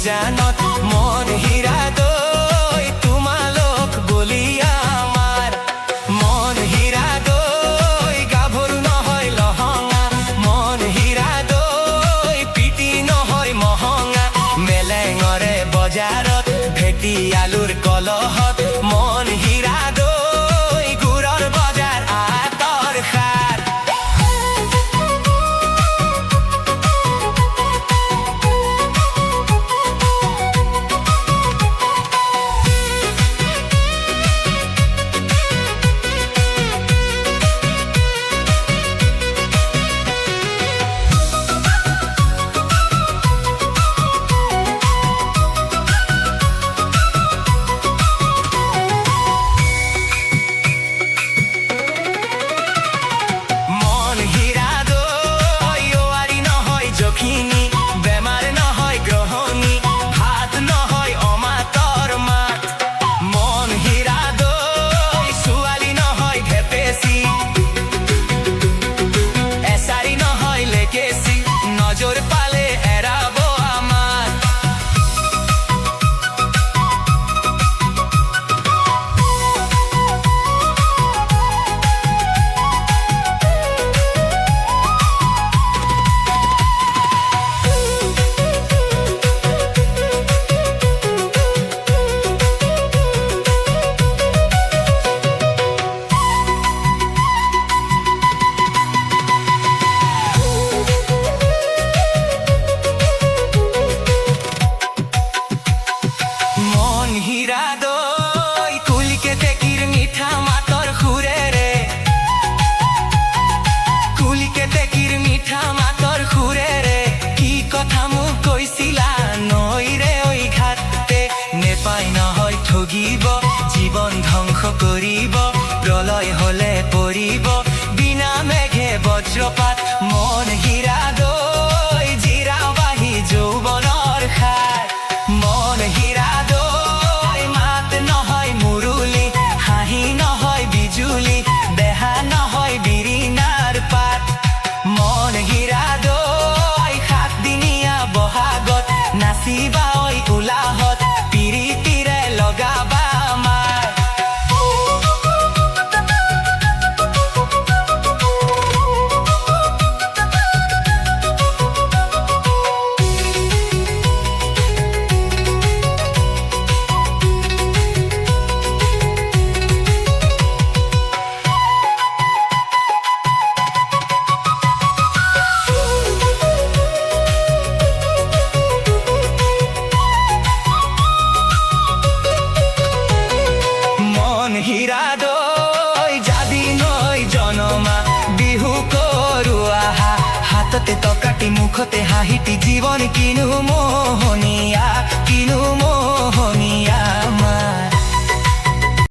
জানত মন হীৰা দৈ তোমালোক বলিয়া আমাৰ মন হীৰা দৈ গাভৰু নহয় লহঙা মন হীৰা দৈ পিটি নহয় মহঙা মেলেঙৰে বজাৰত ভেটি আলুৰ কলহত মন হীৰা দৈ গুৰৰ বজাৰ আতৰ খাৰ বেমাৰ নহয় গ্ৰহণী ভাত নহয় অমাতৰ মাত মন হীৰা দৈ ছোৱালী নহয় ঘেপেচি এচাৰি নহয় লেকেচি নজৰ পালে এৰাব আমাৰ হীৰা দৈ কুলিকে টেকিৰ মিঠা মাতৰ সুৰেৰে কুলিকে টেকিৰ মিঠা মাতৰ সুৰেৰে কি কথা মোক কৈছিলা নৈৰে ঐ ঘাটে নেপাই নহয় ঠগিব জীৱন ধ্বংস কৰিব প্ৰলয় হলে পৰিব বিনা মেঘে বজ্ৰপাত মন হীৰা দৈ জিৰাবাহী যৌৱনৰ খাৰ মন হীৰা দৈ মাত নহয় মুৰুলি হাঁহি নহয় বিজুলি দেহা নহয় বিৰিণাৰ পাত মন হীৰা দৈ সাতদিনীয়া বহাগত নাচিবা ঐ উলাহত পিৰিতিৰে লগাবা আমাৰ হীৰা দৈ যাদি নৈ জনমা বিহু কৰো আহা হাততে টকাটি মুখতে হাঁহিটি জীৱন কিনো